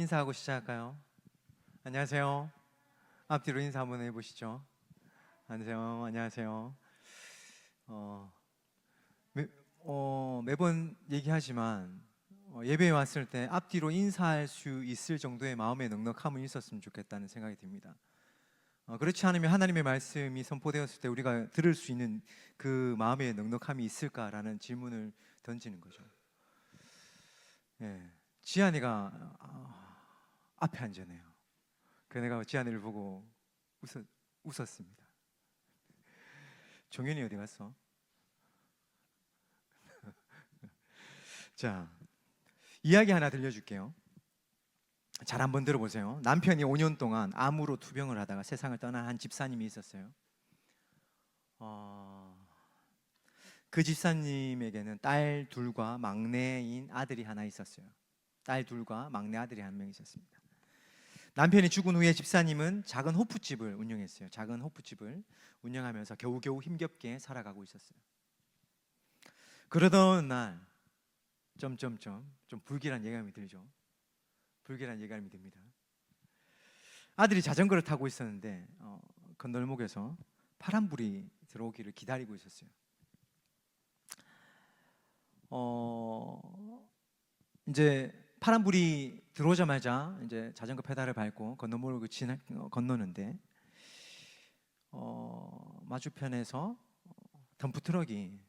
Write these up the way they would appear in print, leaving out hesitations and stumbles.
인사하고 시작할까요? 안녕하세요. 앞뒤로 인사 한번 해보시죠. 안녕하세요. 안녕하세요. 어, 매, 매번 얘기하지만 예배에 왔을 때 앞뒤로 인사할 수 있을 정도의 마음의 넉넉함은 있었으면 좋겠다는 생각이 듭니다. 그렇지 않으면 하나님의 말씀이 선포되었을 때 우리가 들을 수 있는 그 마음의 넉넉함이 있을까라는 질문을 던지는 거죠. 예, 지한이가 앞에 앉으네요. 그래서 내가 지한이를 보고 웃었습니다. 종현이 어디 갔어? 자, 이야기 하나 들려줄게요. 잘 한번 들어보세요. 남편이 5년 동안 암으로 투병을 하다가 세상을 떠난 한 집사님이 있었어요. 그 집사님에게는 딸 둘과 막내인 아들이 하나 있었어요. 딸 둘과 막내 아들이 한 명 있었습니다. 남편이 죽은 후에 집사님은 작은 호프집을 운영했어요. 작은 호프집을 운영하면서 겨우겨우 힘겹게 살아가고 있었어요. 그러던 어느 날 좀 불길한 예감이 들죠. 불길한 예감이 듭니다. 아들이 자전거를 타고 있었는데 건널목에서 파란불이 들어오기를 기다리고 있었어요. 이제 파란불이 들어오자마자 이제 자전거 페달을 밟고 건너목을 건너는데 마주편에서 덤프트럭이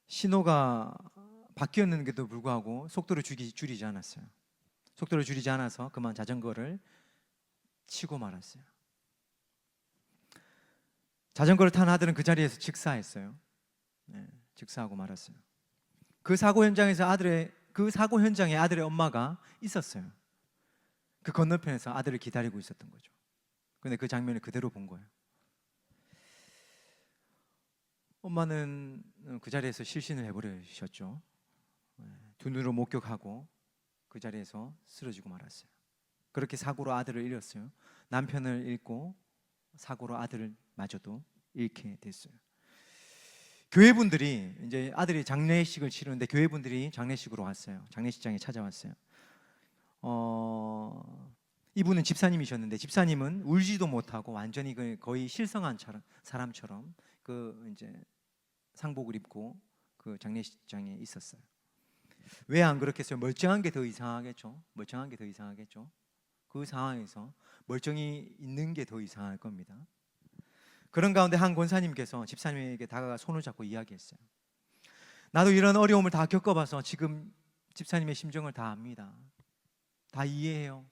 신호가 바뀌었는데도 불구하고 속도를 줄이지 않았어요. 속도를 줄이지 않아서 그만 자전거를 치고 말았어요. 자전거를 탄 아들은 그 자리에서 즉사했어요. 네, 즉사하고 말았어요. 그 사고 현장에 아들의 엄마가 있었어요. 그 건너편에서 아들을 기다리고 있었던 거죠. 근데 그 장면을 그대로 본 거예요. 엄마는 그 자리에서 실신을 해버리셨죠. 두 눈으로 목격하고 그 자리에서 쓰러지고 말았어요. 그렇게 사고로 아들을 잃었어요. 남편을 잃고 사고로 아들을 마저도 잃게 됐어요. 교회분들이 이제 아들이 장례식을 치르는데 교회분들이 장례식으로 왔어요. 장례식장에 찾아왔어요. 이분은 집사님이셨는데 집사님은 울지도 못하고 완전히 거의 실성한 사람처럼 그 이제 상복을 입고 그 장례식장에 있었어요. 왜 안 그렇겠어요? 멀쩡한 게 더 이상하겠죠. 멀쩡한 게 더 이상하겠죠. 그 상황에서 멀쩡히 있는 게 더 이상할 겁니다. 그런 가운데 한 권사님께서 집사님에게 다가가 손을 잡고 이야기했어요. 나도 이런 어려움을 다 겪어봐서 지금 집사님의 심정을 다 압니다. 다 이해해요.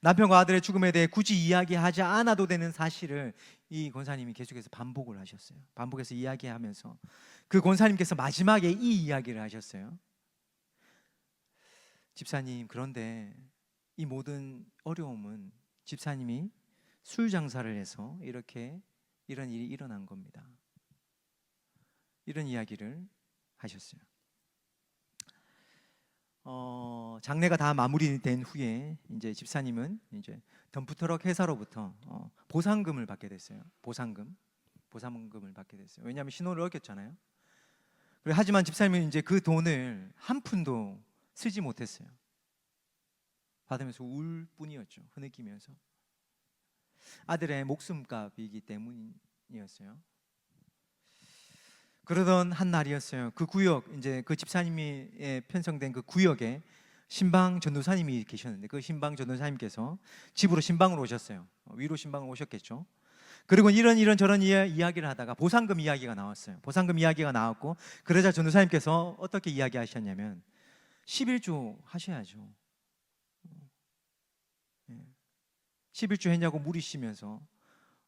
남편과 아들의 죽음에 대해 굳이 이야기하지 않아도 되는 사실을 이 권사님이 계속해서 반복을 하셨어요. 반복해서 이야기하면서 그 권사님께서 마지막에 이 이야기를 하셨어요. 집사님, 그런데 이 모든 어려움은 집사님이 술 장사를 해서 이런 일이 일어난 겁니다. 이런 이야기를 하셨어요. 장례가 다 마무리된 후에 이제 집사님은 이제 덤프트럭 회사로부터 보상금을 받게 됐어요. 보상금을 받게 됐어요. 왜냐하면 신호를 어겼잖아요. 하지만 집사님은 이제 그 돈을 한 푼도 쓰지 못했어요. 받으면서 울 뿐이었죠. 흐느끼면서. 아들의 목숨값이기 때문이었어요. 그러던 한 날이었어요. 그 구역, 이제 그 집사님이 편성된 그 구역에 신방 전도사님이 계셨는데 그 신방 전도사님께서 집으로 신방으로 오셨어요. 위로 신방으로 오셨겠죠. 그리고 이런 저런 이야기를 하다가 보상금 이야기가 나왔어요. 보상금 이야기가 나왔고 그러자 전도사님께서 어떻게 이야기하셨냐면 11조 하셔야죠. 11조 했냐고 물으시면서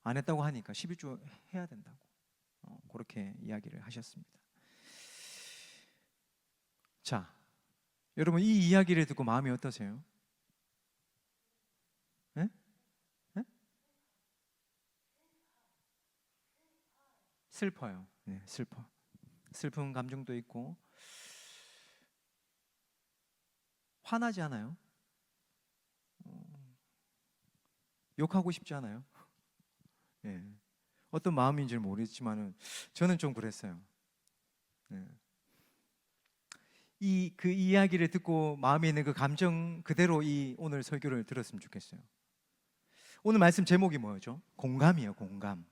안 했다고 하니까 11조 해야 된다고 그렇게 이야기를 하셨습니다. 자, 여러분 이 이야기를 듣고 마음이 어떠세요? 네? 네? 슬퍼요. 네, 슬픈 감정도 있고 화나지 않아요? 욕하고 싶지 않아요? 네. 어떤 마음인지는 모르겠지만은 저는 좀 그랬어요. 네. 그 이야기를 듣고 마음에 있는 그 감정 그대로 이 오늘 설교를 들었으면 좋겠어요. 오늘 말씀 제목이 뭐죠? 공감이에요. 공감.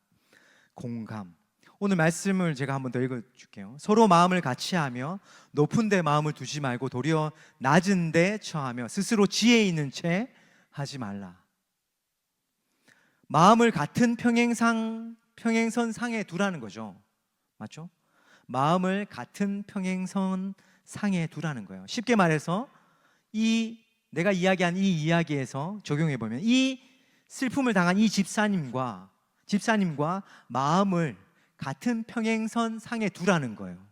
오늘 말씀을 제가 한번 더 읽어줄게요. 서로 마음을 같이 하며 높은 데 마음을 두지 말고 도리어 낮은 데 처하며 스스로 지혜 있는 채 하지 말라. 마음을 같은 평행선 상에 두라는 거죠. 맞죠? 마음을 같은 평행선 상에 두라는 거예요. 쉽게 말해서 내가 이야기한 이 이야기에서 적용해 보면 이 슬픔을 당한 이 집사님과 마음을 같은 평행선 상에 두라는 거예요.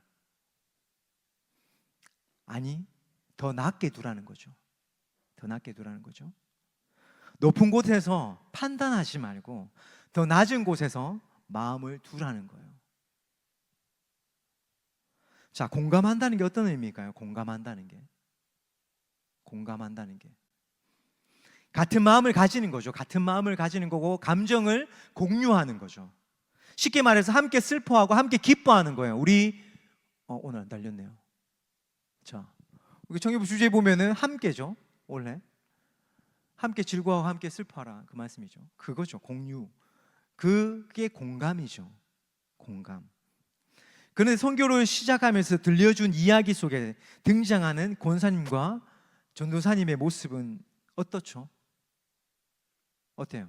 아니, 더 낮게 두라는 거죠. 더 낮게 두라는 거죠. 높은 곳에서 판단하지 말고 더 낮은 곳에서 마음을 두라는 거예요. 자, 공감한다는 게 어떤 의미일까요? 공감한다는 게 같은 마음을 가지는 거죠. 같은 마음을 가지는 거고 감정을 공유하는 거죠. 쉽게 말해서 함께 슬퍼하고 함께 기뻐하는 거예요. 우리 오늘 안 달렸네요. 자, 우리 청년부 주제에 보면은 함께죠. 원래 함께 즐거워하고 함께 슬퍼하라 그 말씀이죠. 그거죠. 공유. 그게 공감이죠. 공감. 그런데 선교를 시작하면서 들려준 이야기 속에 등장하는 권사님과 전도사님의 모습은 어떻죠? 어때요?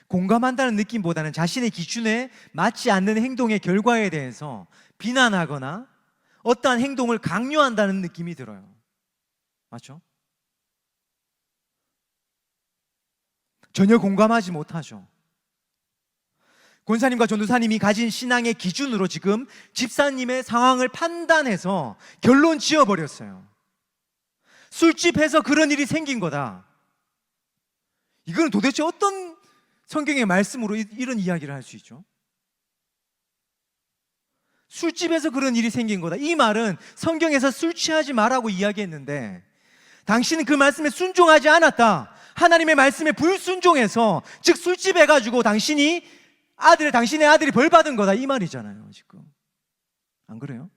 공감한다는 느낌보다는 자신의 기준에 맞지 않는 행동의 결과에 대해서 비난하거나 어떠한 행동을 강요한다는 느낌이 들어요. 맞죠? 전혀 공감하지 못하죠. 권사님과 전도사님이 가진 신앙의 기준으로 지금 집사님의 상황을 판단해서 결론 지어버렸어요. 술집에서 그런 일이 생긴 거다. 이건 도대체 어떤 성경의 말씀으로 이런 이야기를 할 수 있죠? 술집에서 그런 일이 생긴 거다. 이 말은 성경에서 술 취하지 말라고 이야기했는데 당신은 그 말씀에 순종하지 않았다. 하나님의 말씀에 불순종해서, 즉 술집에 가지고 당신의 아들이 벌 받은 거다 이 말이잖아요. 지금 안 그래요?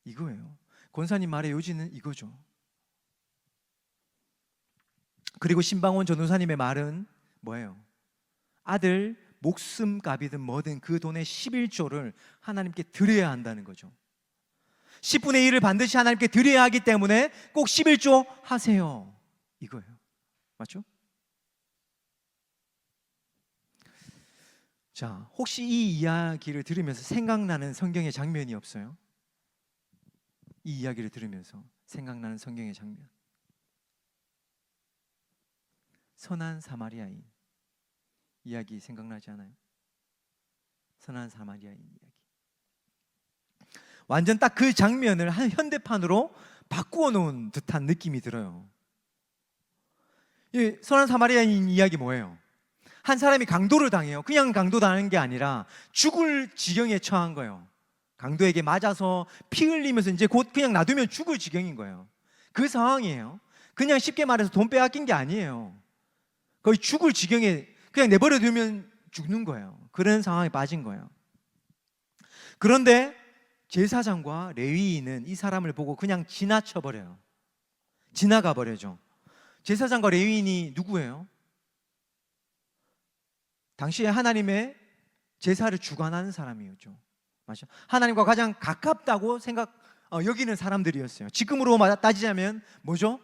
이거예요. 권사님 말의 요지는 이거죠. 그리고 신방원 전도사님의 말은 뭐예요? 아들 목숨값이든 뭐든 그 돈의 11조를 하나님께 드려야 한다는 거죠. 10분의 1을 반드시 하나님께 드려야 하기 때문에 꼭 11조 하세요. 이거예요. 맞죠? 자, 혹시 이 이야기를 들으면서 생각나는 성경의 장면이 없어요? 이 이야기를 들으면서 생각나는 성경의 장면. 선한 사마리아인 이야기 생각나지 않아요? 선한 사마리아인 이야기. 완전 딱 그 장면을 한 현대판으로 바꾸어 놓은 듯한 느낌이 들어요. 이 선한 사마리아인 이야기 뭐예요? 한 사람이 강도를 당해요. 그냥 강도 당하는 게 아니라 죽을 지경에 처한 거예요. 강도에게 맞아서 피 흘리면서 이제 곧 그냥 놔두면 죽을 지경인 거예요. 그 상황이에요. 그냥 쉽게 말해서 돈 빼앗긴 게 아니에요. 거의 죽을 지경에 그냥 내버려 두면 죽는 거예요. 그런 상황에 빠진 거예요. 그런데 제사장과 레위인은 이 사람을 보고 그냥 지나쳐 버려요. 지나가 버려죠. 제사장과 레위인이 누구예요? 당시에 하나님의 제사를 주관하는 사람이었죠. 맞죠? 하나님과 가장 가깝다고 여기는 사람들이었어요. 지금으로 따지자면 뭐죠?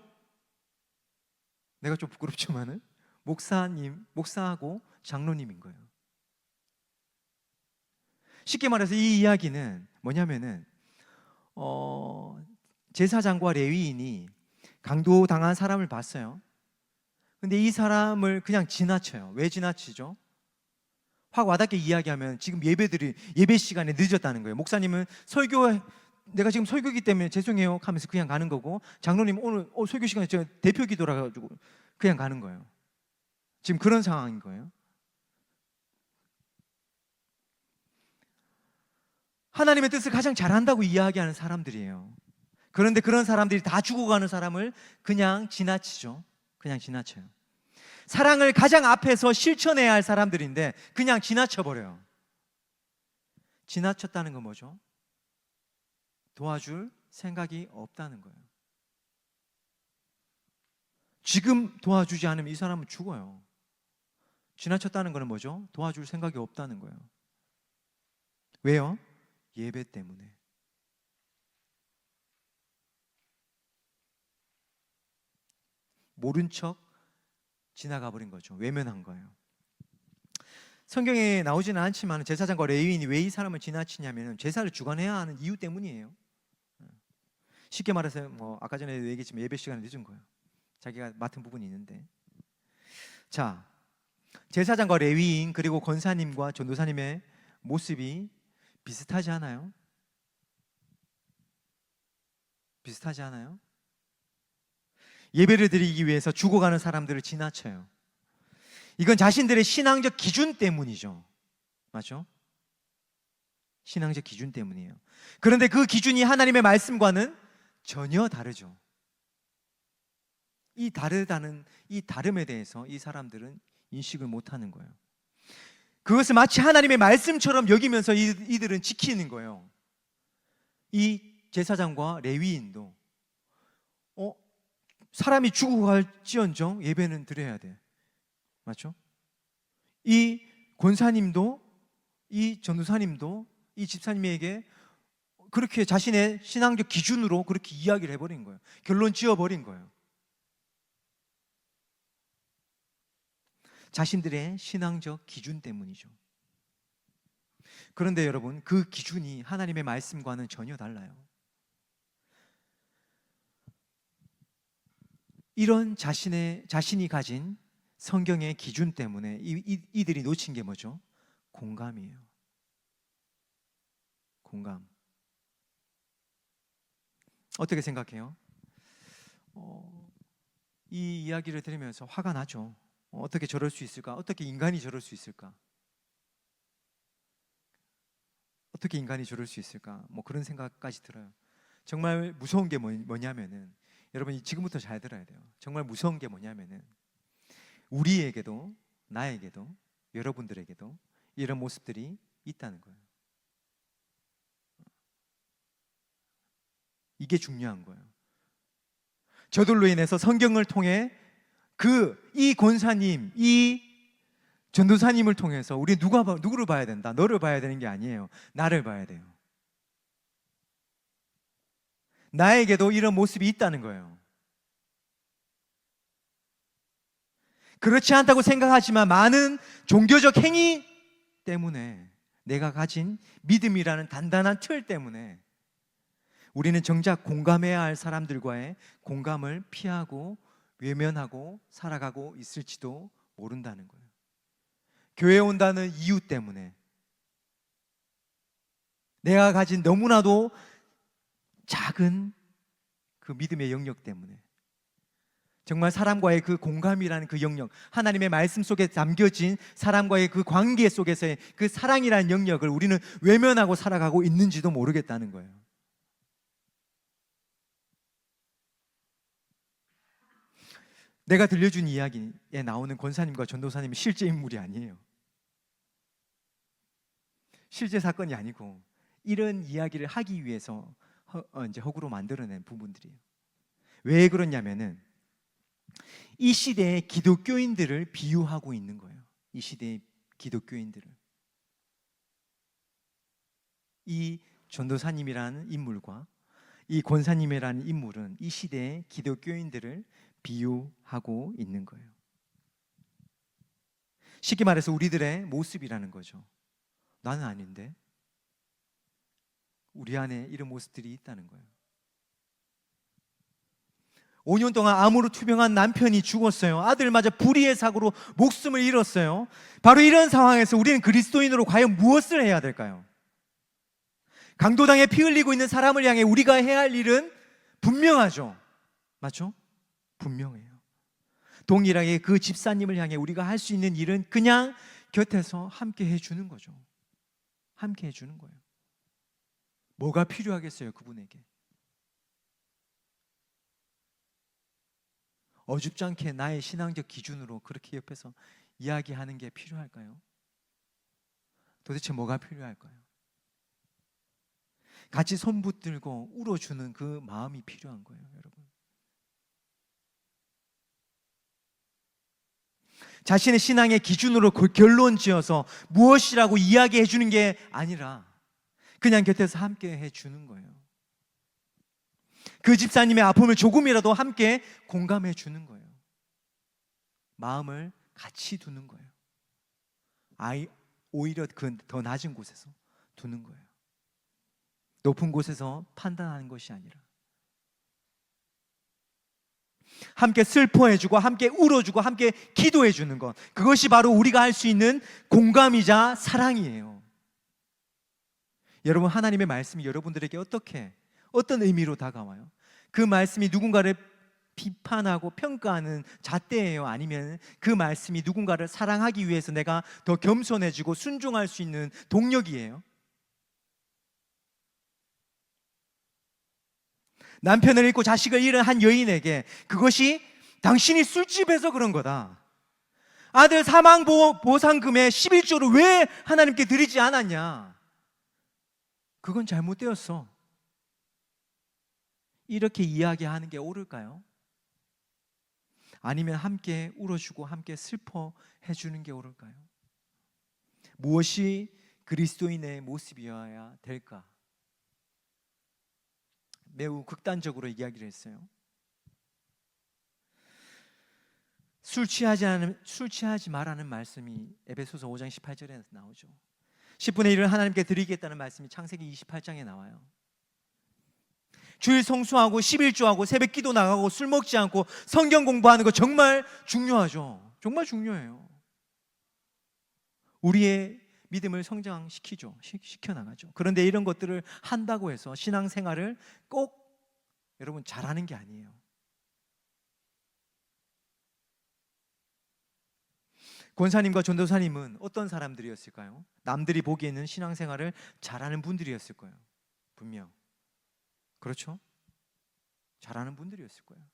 내가 좀 부끄럽지만은 목사하고 장로님인 거예요. 쉽게 말해서 이 이야기는 뭐냐면은 제사장과 레위인이 강도당한 사람을 봤어요. 근데 이 사람을 그냥 지나쳐요. 왜 지나치죠? 확 와닿게 이야기하면 지금 예배 시간에 늦었다는 거예요. 목사님은 내가 지금 설교기 때문에 죄송해요 하면서 그냥 가는 거고, 장로님 오늘 설교 시간에 제가 대표 기도라 가지고 그냥 가는 거예요. 지금 그런 상황인 거예요. 하나님의 뜻을 가장 잘한다고 이야기하는 사람들이에요. 그런데 그런 사람들이 다 죽어가는 사람을 그냥 지나치죠. 그냥 지나쳐요. 사랑을 가장 앞에서 실천해야 할 사람들인데 그냥 지나쳐버려요. 지나쳤다는 건 뭐죠? 도와줄 생각이 없다는 거예요. 지금 도와주지 않으면 이 사람은 죽어요. 지나쳤다는 것은 뭐죠? 도와줄 생각이 없다는 거예요. 왜요? 예배 때문에. 모른 척 지나가 버린 거죠. 외면한 거예요. 성경에 나오지는 않지만 제사장과 레위인이 왜 이 사람을 지나치냐면 제사를 주관해야 하는 이유 때문이에요. 쉽게 말해서 아까 전에 얘기했지만 예배 시간이 늦은 거예요. 자기가 맡은 부분이 있는데. 자, 제사장과 레위인 그리고 권사님과 전도사님의 모습이 비슷하지 않아요? 비슷하지 않아요? 예배를 드리기 위해서 죽어가는 사람들을 지나쳐요. 이건 자신들의 신앙적 기준 때문이죠. 맞죠? 신앙적 기준 때문이에요. 그런데 그 기준이 하나님의 말씀과는 전혀 다르죠. 이 다름에 대해서 이 사람들은 인식을 못하는 거예요. 그것을 마치 하나님의 말씀처럼 여기면서 이들은 지키는 거예요. 이 제사장과 레위인도 사람이 죽고 갈지언정 예배는 드려야 돼. 맞죠? 이 권사님도 이 전도사님도 이 집사님에게 그렇게 자신의 신앙적 기준으로 그렇게 이야기를 해버린 거예요. 결론 지어버린 거예요. 자신들의 신앙적 기준 때문이죠. 그런데 여러분, 그 기준이 하나님의 말씀과는 전혀 달라요. 이런 자신이 가진 성경의 기준 때문에 이들이 놓친 게 뭐죠? 공감이에요. 공감. 어떻게 생각해요? 이 이야기를 들으면서 화가 나죠. 어떻게 저럴 수 있을까? 어떻게 인간이 저럴 수 있을까? 어떻게 인간이 저럴 수 있을까? 그런 생각까지 들어요. 정말 무서운 게 뭐냐면은, 여러분 지금부터 잘 들어야 돼요. 정말 무서운 게 뭐냐면은 우리에게도, 나에게도, 여러분들에게도 이런 모습들이 있다는 거예요. 이게 중요한 거예요. 저들로 인해서 성경을 통해 이 권사님, 이 전도사님을 통해서 우리 누구를 봐야 된다? 너를 봐야 되는 게 아니에요. 나를 봐야 돼요. 나에게도 이런 모습이 있다는 거예요. 그렇지 않다고 생각하지만 많은 종교적 행위 때문에, 내가 가진 믿음이라는 단단한 틀 때문에 우리는 정작 공감해야 할 사람들과의 공감을 피하고 외면하고 살아가고 있을지도 모른다는 거예요. 교회에 온다는 이유 때문에, 내가 가진 너무나도 작은 그 믿음의 영역 때문에, 정말 사람과의 그 공감이라는 그 영역, 하나님의 말씀 속에 담겨진 사람과의 그 관계 속에서의 그 사랑이라는 영역을 우리는 외면하고 살아가고 있는지도 모르겠다는 거예요. 내가 들려준 이야기에 나오는 권사님과 전도사님은 실제 인물이 아니에요. 실제 사건이 아니고 이런 이야기를 하기 위해서 이제 허구로 만들어낸 부분들이에요. 왜 그러냐면은 이 시대의 기독교인들을 비유하고 있는 거예요. 이 시대의 기독교인들을. 이 전도사님이라는 인물과 이 권사님이라는 인물은 이 시대의 기독교인들을 비유하고 있는 거예요. 쉽게 말해서 우리들의 모습이라는 거죠. 나는 아닌데 우리 안에 이런 모습들이 있다는 거예요. 5년 동안 암으로 투병한 남편이 죽었어요. 아들마저 불의의 사고로 목숨을 잃었어요. 바로 이런 상황에서 우리는 그리스도인으로 과연 무엇을 해야 될까요? 강도당에 피 흘리고 있는 사람을 향해 우리가 해야 할 일은 분명하죠. 맞죠? 분명해요. 동일하게 그 집사님을 향해 우리가 할 수 있는 일은 그냥 곁에서 함께 해주는 거죠. 함께 해주는 거예요. 뭐가 필요하겠어요, 그분에게? 어줍지 않게 나의 신앙적 기준으로 그렇게 옆에서 이야기하는 게 필요할까요? 도대체 뭐가 필요할까요? 같이 손 붙들고 울어주는 그 마음이 필요한 거예요, 여러분. 자신의 신앙의 기준으로 결론 지어서 무엇이라고 이야기해 주는 게 아니라 그냥 곁에서 함께 해 주는 거예요. 그 집사님의 아픔을 조금이라도 함께 공감해 주는 거예요. 마음을 같이 두는 거예요. 오히려 그 더 낮은 곳에서 두는 거예요. 높은 곳에서 판단하는 것이 아니라 함께 슬퍼해주고 함께 울어주고 함께 기도해주는 것, 그것이 바로 우리가 할 수 있는 공감이자 사랑이에요. 여러분, 하나님의 말씀이 여러분들에게 어떤 의미로 다가와요? 그 말씀이 누군가를 비판하고 평가하는 잣대예요? 아니면 그 말씀이 누군가를 사랑하기 위해서 내가 더 겸손해지고 순종할 수 있는 동력이에요? 남편을 잃고 자식을 잃은 한 여인에게 그것이 당신이 술집에서 그런 거다, 아들 사망 보상금의 11조를 왜 하나님께 드리지 않았냐, 그건 잘못되었어, 이렇게 이야기하는 게 옳을까요? 아니면 함께 울어주고 함께 슬퍼해 주는 게 옳을까요? 무엇이 그리스도인의 모습이어야 될까? 매우 극단적으로 이야기를 했어요. 술 취하지 말라는 말씀이 에베소서 5장 18절에 나오죠. 10분의 1을 하나님께 드리겠다는 말씀이 창세기 28장에 나와요. 주일 성수하고 11조하고 새벽 기도 나가고 술 먹지 않고 성경 공부하는 거 정말 중요하죠. 정말 중요해요. 우리의 믿음을 시켜나가죠. 그런데 이런 것들을 한다고 해서 신앙생활을 꼭 여러분 잘하는 게 아니에요. 권사님과 전도사님은 어떤 사람들이었을까요? 남들이 보기에는 신앙생활을 잘하는 분들이었을 거예요. 분명. 그렇죠? 잘하는 분들이었을 거예요.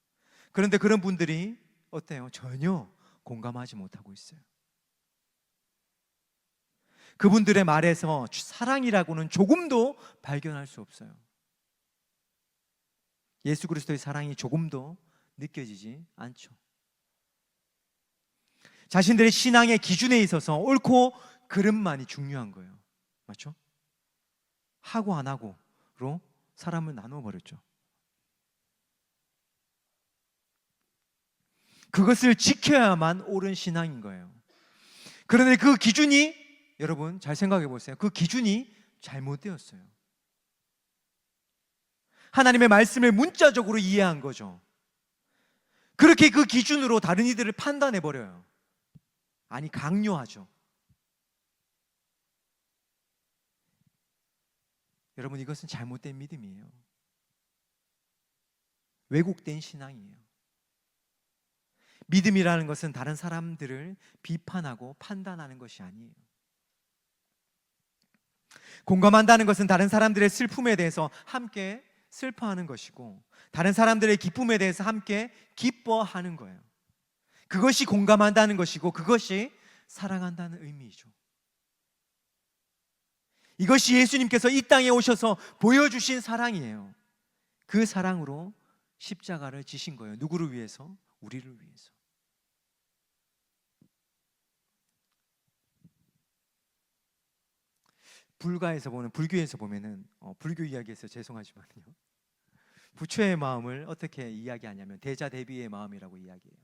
그런데 그런 분들이 어때요? 전혀 공감하지 못하고 있어요. 그분들의 말에서 사랑이라고는 조금도 발견할 수 없어요. 예수 그리스도의 사랑이 조금도 느껴지지 않죠. 자신들의 신앙의 기준에 있어서 옳고 그름만이 중요한 거예요. 맞죠? 하고 안 하고로 사람을 나누어 버렸죠. 그것을 지켜야만 옳은 신앙인 거예요. 그런데 그 기준이, 여러분 잘 생각해 보세요. 그 기준이 잘못되었어요. 하나님의 말씀을 문자적으로 이해한 거죠. 그렇게 그 기준으로 다른 이들을 판단해 버려요. 아니, 강요하죠. 여러분, 이것은 잘못된 믿음이에요. 왜곡된 신앙이에요. 믿음이라는 것은 다른 사람들을 비판하고 판단하는 것이 아니에요. 공감한다는 것은 다른 사람들의 슬픔에 대해서 함께 슬퍼하는 것이고, 다른 사람들의 기쁨에 대해서 함께 기뻐하는 거예요. 그것이 공감한다는 것이고, 그것이 사랑한다는 의미이죠. 이것이 예수님께서 이 땅에 오셔서 보여주신 사랑이에요. 그 사랑으로 십자가를 지신 거예요. 누구를 위해서? 우리를 위해서. 불교에서 보면은 불교 이야기에서 죄송하지만요, 부처의 마음을 어떻게 이야기하냐면 대자대비의 마음이라고 이야기해요.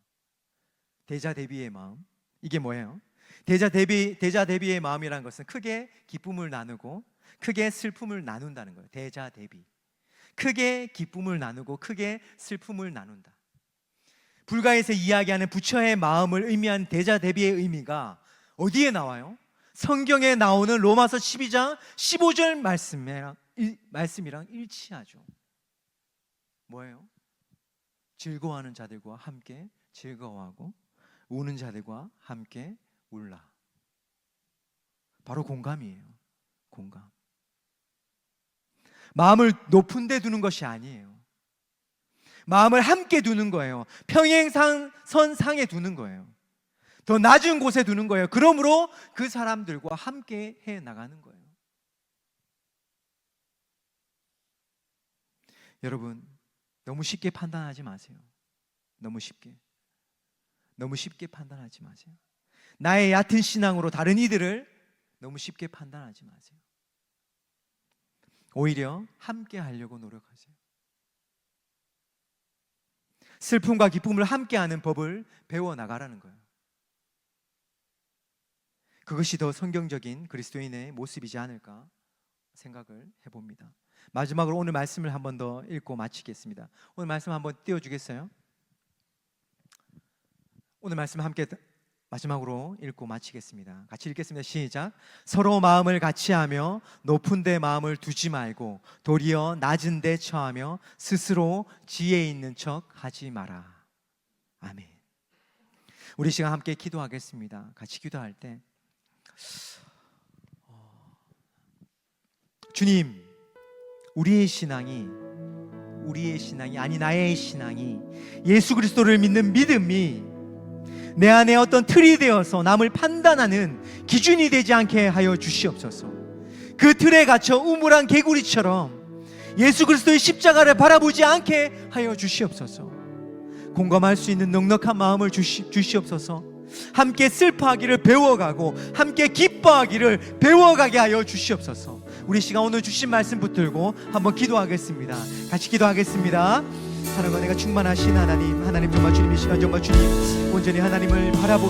대자대비의 마음, 이게 뭐예요? 대자대비의 마음이라는 것은 크게 기쁨을 나누고 크게 슬픔을 나눈다는 거예요. 대자대비, 크게 기쁨을 나누고 크게 슬픔을 나눈다. 불가에서 이야기하는 부처의 마음을 의미한 대자대비의 의미가 어디에 나와요? 성경에 나오는 로마서 12장 15절 말씀이랑 일치하죠. 뭐예요? 즐거워하는 자들과 함께 즐거워하고 우는 자들과 함께 울라. 바로 공감이에요. 공감. 마음을 높은 데 두는 것이 아니에요. 마음을 함께 두는 거예요. 평행선상에 두는 거예요. 더 낮은 곳에 두는 거예요. 그러므로 그 사람들과 함께 해 나가는 거예요. 여러분, 너무 쉽게 판단하지 마세요. 너무 쉽게 판단하지 마세요. 나의 얕은 신앙으로 다른 이들을 너무 쉽게 판단하지 마세요. 오히려 함께 하려고 노력하세요. 슬픔과 기쁨을 함께하는 법을 배워나가라는 거예요. 그것이 더 성경적인 그리스도인의 모습이지 않을까 생각을 해봅니다. 마지막으로 오늘 말씀을 한 번 더 읽고 마치겠습니다. 오늘 말씀 한번 띄워주겠어요? 오늘 말씀 함께 마지막으로 읽고 마치겠습니다. 같이 읽겠습니다. 시작. 서로 마음을 같이하며 높은 데 마음을 두지 말고 도리어 낮은 데 처하며 스스로 지혜 있는 척 하지 마라. 아멘. 우리 시간 함께 기도하겠습니다. 같이 기도할 때 주님, 우리의 신앙이 아니 나의 신앙이 예수 그리스도를 믿는 믿음이 내 안에 어떤 틀이 되어서 남을 판단하는 기준이 되지 않게 하여 주시옵소서. 그 틀에 갇혀 우물한 개구리처럼 예수 그리스도의 십자가를 바라보지 않게 하여 주시옵소서. 공감할 수 있는 넉넉한 마음을 주시옵소서. 함께 슬퍼하기를 배워가고 함께 기뻐하기를 배워가게 하여 주시옵소서. 우리 시간 오늘 주신 말씀 붙들고 한번 기도하겠습니다. 같이 기도하겠습니다. 사랑과 내가 충만하신 하나님 정말 주님, 이 시간 정말 주님 온전히 하나님을 바라보